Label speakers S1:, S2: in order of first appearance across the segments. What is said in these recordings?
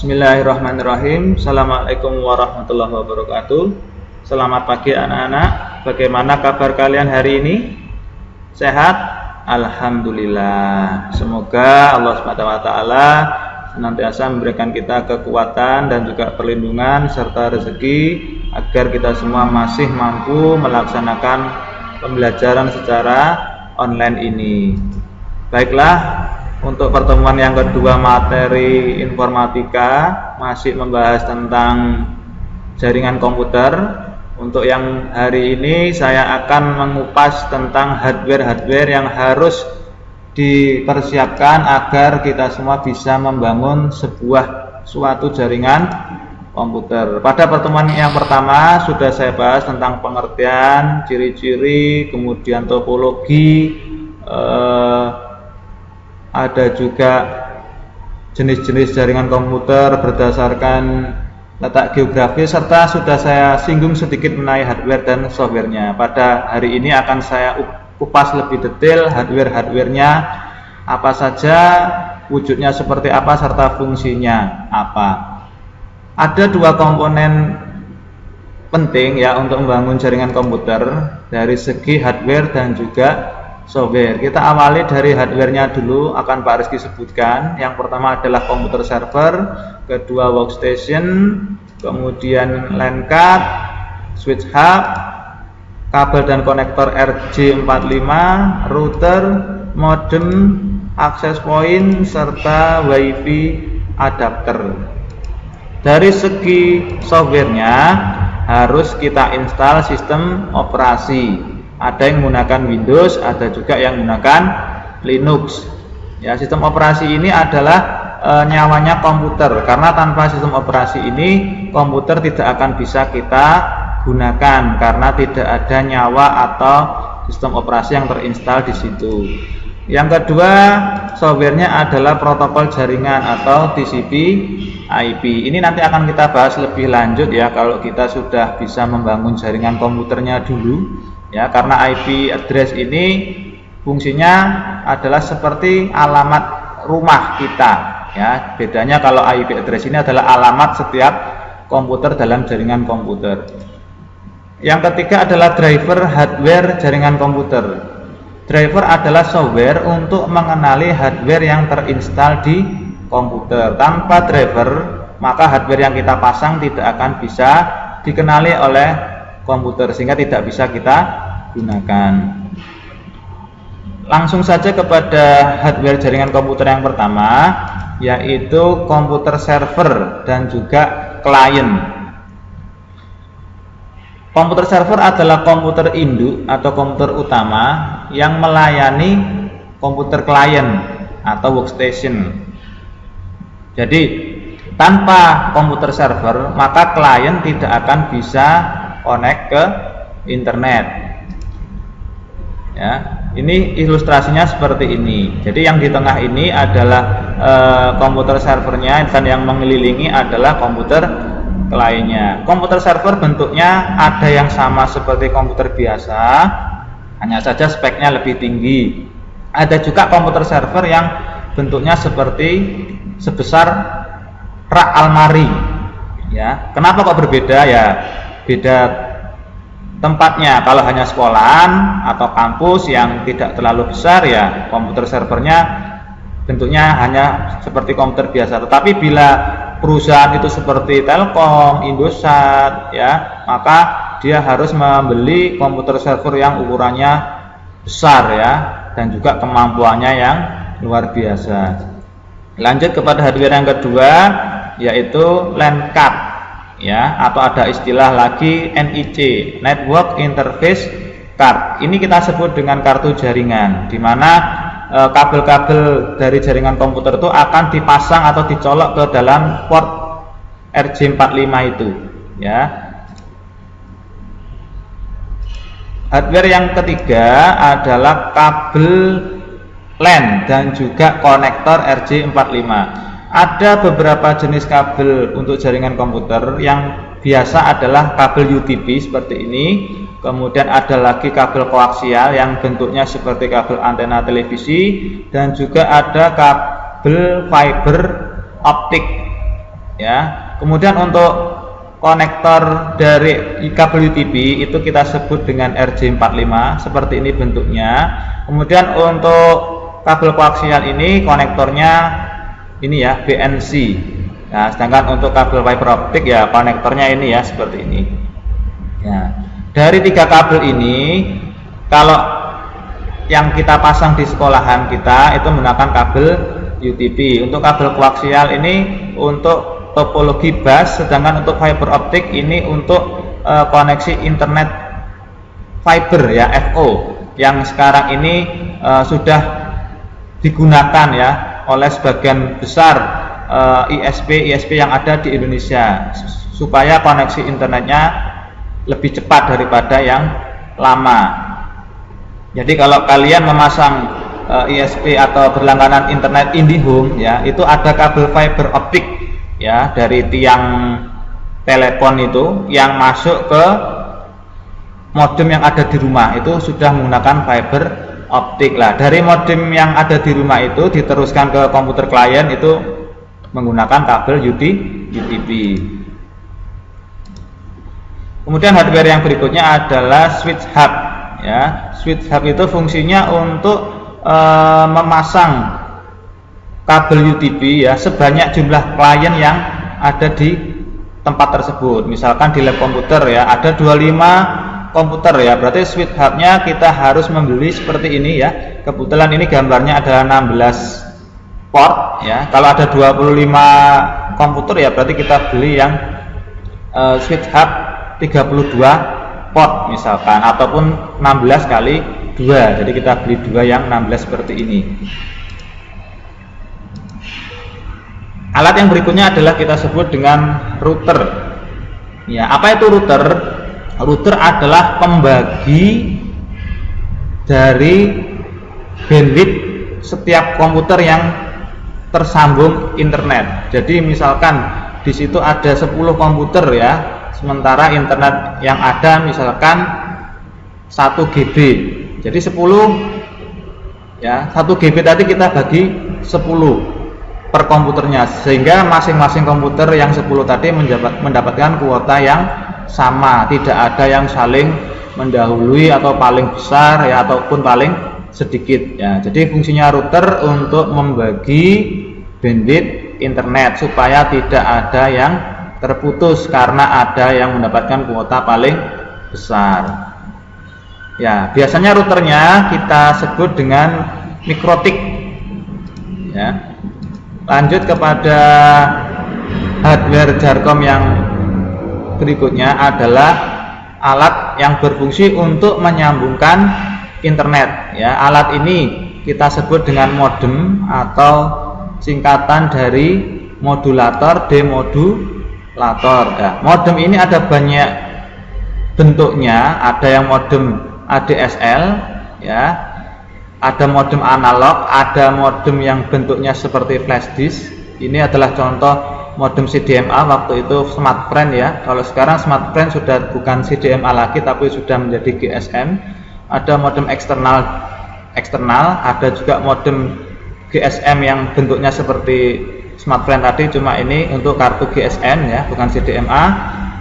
S1: Bismillahirrahmanirrahim. Assalamualaikum warahmatullahi wabarakatuh. Selamat pagi anak-anak. Bagaimana kabar kalian hari ini? Sehat? Alhamdulillah. Semoga Allah SWT senantiasa memberikan kita kekuatan dan juga perlindungan serta rezeki agar kita semua masih mampu melaksanakan pembelajaran secara online ini. Baiklah, untuk pertemuan yang kedua materi informatika masih membahas tentang jaringan komputer. Untuk yang hari ini saya akan mengupas tentang hardware-hardware yang harus dipersiapkan agar kita semua bisa membangun suatu jaringan komputer. Pada pertemuan yang pertama sudah saya bahas tentang pengertian, ciri-ciri, kemudian topologi, ada juga jenis-jenis jaringan komputer berdasarkan letak geografis, serta sudah saya singgung sedikit mengenai hardware dan softwarenya. Pada hari ini akan saya kupas lebih detail hardware-hardwarenya apa saja, wujudnya seperti apa, serta fungsinya apa. Ada dua komponen penting ya untuk membangun jaringan komputer dari segi hardware dan juga software. Kita awali dari hardware-nya dulu, akan Pak Rizky sebutkan. Yang pertama adalah komputer server, kedua workstation, kemudian LAN card, switch hub, kabel dan konektor RJ45, router, modem, access point, serta WiFi adapter. Dari segi softwarenya harus kita install sistem operasi. Ada yang menggunakan Windows, ada juga yang menggunakan Linux. Ya, sistem operasi ini adalah nyawanya komputer, karena tanpa sistem operasi ini komputer tidak akan bisa kita gunakan karena tidak ada nyawa atau sistem operasi yang terinstal di situ. Yang kedua, softwarenya adalah protokol jaringan atau TCP/IP. Ini nanti akan kita bahas lebih lanjut ya kalau kita sudah bisa membangun jaringan komputernya dulu. Ya, karena IP address ini fungsinya adalah seperti alamat rumah kita. Ya, bedanya kalau IP address ini adalah alamat setiap komputer dalam jaringan komputer. Yang ketiga adalah driver hardware jaringan komputer. Driver adalah software untuk mengenali hardware yang terinstal di komputer. Tanpa driver, maka hardware yang kita pasang tidak akan bisa dikenali oleh komputer, sehingga tidak bisa kita gunakan. Langsung saja kepada hardware jaringan komputer yang pertama, yaitu komputer server dan juga klien. Komputer server adalah komputer induk atau komputer utama yang melayani komputer klien atau workstation. Jadi tanpa komputer server, maka klien tidak akan bisa connect ke internet. Ya, ini ilustrasinya seperti ini. Jadi yang di tengah ini adalah komputer servernya, dan yang mengelilingi adalah komputer kliennya. Komputer server bentuknya ada yang sama seperti komputer biasa, hanya saja speknya lebih tinggi. Ada juga komputer server yang bentuknya sebesar rak almari. Ya, kenapa kok berbeda ya? Beda tempatnya. Kalau hanya sekolahan atau kampus yang tidak terlalu besar, ya komputer servernya bentuknya hanya seperti komputer biasa. Tetapi bila perusahaan itu seperti Telkom, Indosat, ya, maka dia harus membeli komputer server yang ukurannya besar ya, dan juga kemampuannya yang luar biasa. Lanjut kepada hardware yang kedua, yaitu LAN card. Ya, atau ada istilah lagi NIC, Network Interface Card. Ini kita sebut dengan kartu jaringan, di mana kabel-kabel dari jaringan komputer itu akan dipasang atau dicolok ke dalam port RJ45 itu. Ya. Hardware yang ketiga adalah kabel LAN dan juga konektor RJ45. Ada beberapa jenis kabel untuk jaringan komputer. Yang biasa adalah kabel UTP seperti ini. Kemudian ada lagi kabel koaksial yang bentuknya seperti kabel antena televisi, dan juga ada kabel fiber optik ya. Kemudian untuk konektor dari kabel UTP itu kita sebut dengan RJ45, seperti ini bentuknya. Kemudian untuk kabel koaksial ini konektornya ini ya, BNC. Nah, sedangkan untuk kabel fiber optik ya konektornya ini ya, seperti ini. Ya, dari 3 kabel ini kalau yang kita pasang di sekolahan kita itu menggunakan kabel UTP. Untuk kabel koaksial ini untuk topologi bus, sedangkan untuk fiber optik ini untuk koneksi internet fiber ya, FO, yang sekarang ini sudah digunakan ya oleh sebagian besar ISP yang ada di Indonesia, supaya koneksi internetnya lebih cepat daripada yang lama. Jadi kalau kalian memasang ISP atau berlangganan internet IndiHome ya, itu ada kabel fiber optik ya dari tiang telepon itu yang masuk ke modem yang ada di rumah, itu sudah menggunakan fiber optik. Lah dari modem yang ada di rumah itu diteruskan ke komputer klien, itu menggunakan kabel UTP. Kemudian hardware yang berikutnya adalah switch hub ya. Switch hub itu fungsinya untuk memasang kabel UTP ya sebanyak jumlah klien yang ada di tempat tersebut. Misalkan di lab komputer ya ada 25 komputer ya, berarti switch hubnya kita harus membeli seperti ini ya. Kebetulan ini gambarnya ada 16 port ya. Kalau ada 25 komputer ya berarti kita beli yang switch hub 32 port misalkan, ataupun 16 kali 2, jadi kita beli 2 yang 16 seperti ini. Alat yang berikutnya adalah kita sebut dengan router. Ya, apa itu router? Router adalah pembagi dari bandwidth setiap komputer yang tersambung internet. Jadi misalkan di situ ada 10 komputer ya, sementara internet yang ada misalkan 1 GB. Jadi 10 ya, 1 GB tadi kita bagi 10 per komputernya, sehingga masing-masing komputer yang 10 tadi mendapatkan kuota yang sama, tidak ada yang saling mendahului atau paling besar ya ataupun paling sedikit ya. Jadi fungsinya router untuk membagi bandwidth internet supaya tidak ada yang terputus karena ada yang mendapatkan kuota paling besar. Ya, biasanya routernya kita sebut dengan mikrotik. Ya. Lanjut kepada hardware Jarcom yang berikutnya adalah alat yang berfungsi untuk menyambungkan internet. Ya, alat ini kita sebut dengan modem atau singkatan dari modulator demodulator. Ya, modem ini ada banyak bentuknya, ada yang modem ADSL ya, ada modem analog, ada modem yang bentuknya seperti flash disk. Ini adalah contoh modem CDMA waktu itu Smartfren ya. Kalau sekarang Smartfren sudah bukan CDMA lagi tapi sudah menjadi GSM. Ada modem eksternal, ada juga modem GSM yang bentuknya seperti Smartfren tadi, cuma ini untuk kartu GSM ya, bukan CDMA.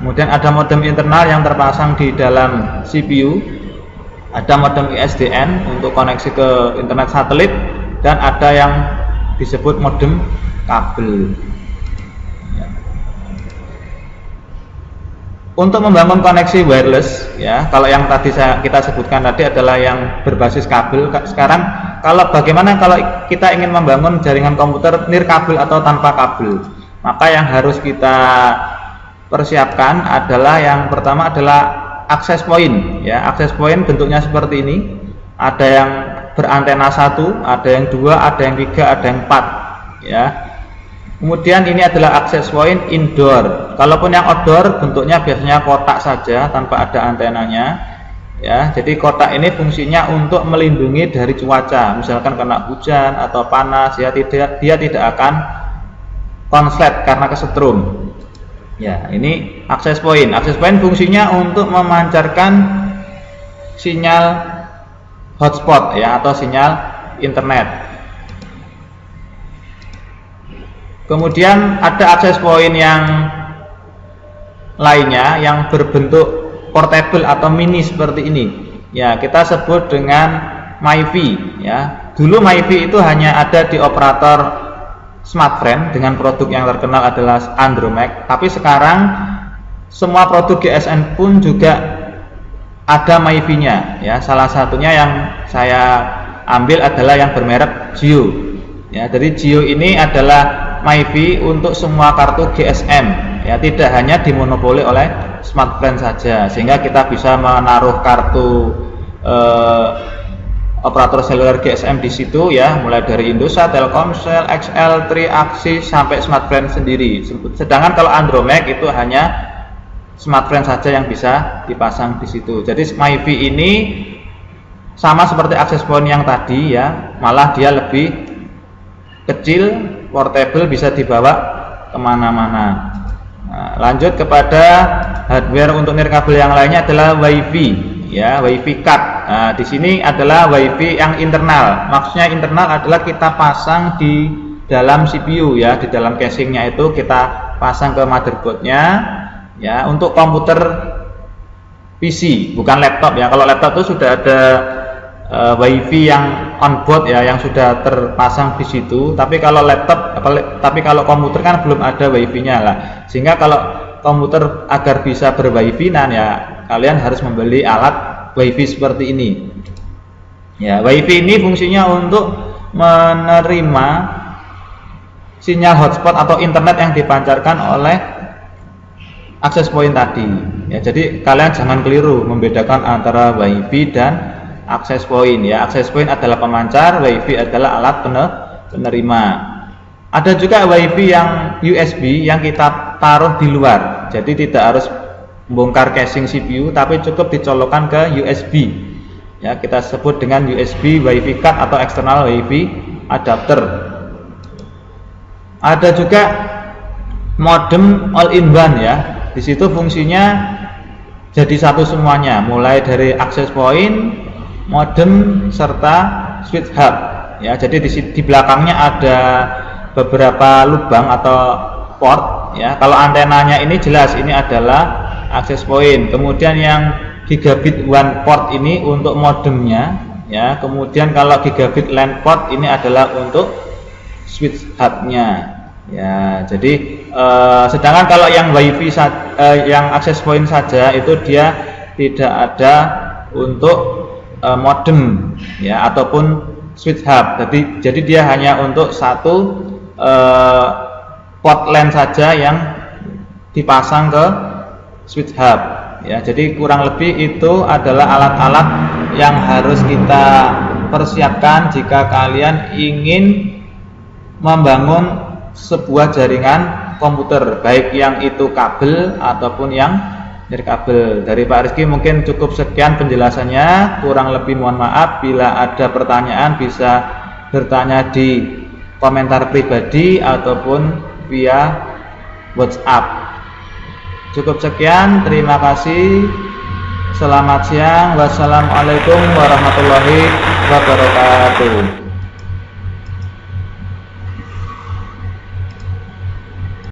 S1: Kemudian ada modem internal yang terpasang di dalam CPU. Ada modem ISDN untuk koneksi ke internet satelit, dan ada yang disebut modem kabel. Untuk membangun koneksi wireless ya, kalau yang tadi kita sebutkan tadi adalah yang berbasis kabel. Sekarang bagaimana kalau kita ingin membangun jaringan komputer nirkabel atau tanpa kabel? Maka yang harus kita persiapkan adalah yang pertama adalah akses point ya. Akses point bentuknya seperti ini. Ada yang berantena 1, ada yang 2, ada yang 3, ada yang 4 ya. Kemudian ini adalah akses point indoor. Kalaupun yang outdoor bentuknya biasanya kotak saja tanpa ada antenanya ya. Jadi kotak ini fungsinya untuk melindungi dari cuaca, misalkan kena hujan atau panas ya, dia tidak akan konslet karena kesetrum. Ya, ini akses point. Akses point fungsinya untuk memancarkan sinyal hotspot ya, atau sinyal internet. Kemudian ada access point yang lainnya yang berbentuk portable atau mini seperti ini. Ya, kita sebut dengan MiFi ya. Dulu MiFi itu hanya ada di operator smartfren dengan produk yang terkenal adalah Andromax, tapi sekarang semua produk GSM pun juga ada MiFi-nya ya. Salah satunya yang saya ambil adalah yang bermerek Jio. Ya, jadi Jio ini adalah MiFi untuk semua kartu GSM ya, tidak hanya dimonopoli oleh smartfren saja, sehingga kita bisa menaruh kartu operator seluler GSM di situ ya, mulai dari Indosat, Telkomsel, XL, Tri, Axis sampai smartfren sendiri. Sedangkan kalau Andromax itu hanya smartfren saja yang bisa dipasang di situ. Jadi MiFi ini sama seperti access point yang tadi ya, malah dia lebih kecil, portable, bisa dibawa kemana-mana. Nah, lanjut kepada hardware untuk nirkabel yang lainnya adalah WiFi ya, WiFi card. Nah, di sini adalah WiFi yang internal. Maksudnya internal adalah kita pasang di dalam CPU ya, di dalam casingnya itu kita pasang ke motherboardnya ya, untuk komputer PC bukan laptop ya. Kalau laptop itu sudah ada WiFi yang onboard ya, yang sudah terpasang di situ. Tapi kalau kalau komputer kan belum ada WiFi-nya lah. Sehingga kalau komputer agar bisa berWiFi-nan ya, kalian harus membeli alat WiFi seperti ini. Ya, WiFi ini fungsinya untuk menerima sinyal hotspot atau internet yang dipancarkan oleh access point tadi. Ya, jadi kalian jangan keliru membedakan antara WiFi dan access point ya. Access point adalah pemancar, WiFi adalah alat penerima. Ada juga WiFi yang USB yang kita taruh di luar. Jadi tidak harus bongkar casing CPU, tapi cukup dicolokkan ke USB. Ya, kita sebut dengan USB WiFi card atau external WiFi adapter. Ada juga modem all-in-one ya. Di situ fungsinya jadi satu semuanya, mulai dari access point, modem serta switch hub ya. Jadi di belakangnya ada beberapa lubang atau port ya. Kalau antenanya ini jelas ini adalah access point. Kemudian yang gigabit one port ini untuk modemnya ya. Kemudian kalau gigabit LAN port ini adalah untuk switch hubnya ya. Jadi sedangkan kalau yang WiFi yang access point saja itu dia tidak ada untuk modem ya ataupun switch hub. Jadi dia hanya untuk satu port LAN saja yang dipasang ke switch hub ya. Jadi kurang lebih itu adalah alat-alat yang harus kita persiapkan jika kalian ingin membangun sebuah jaringan komputer, baik yang itu kabel ataupun yang nirkabel. Dari Pak Rizky mungkin cukup sekian penjelasannya, kurang lebih mohon maaf. Bila ada pertanyaan bisa bertanya di komentar pribadi ataupun via WhatsApp. Cukup sekian, terima kasih, selamat siang, wassalamualaikum warahmatullahi wabarakatuh.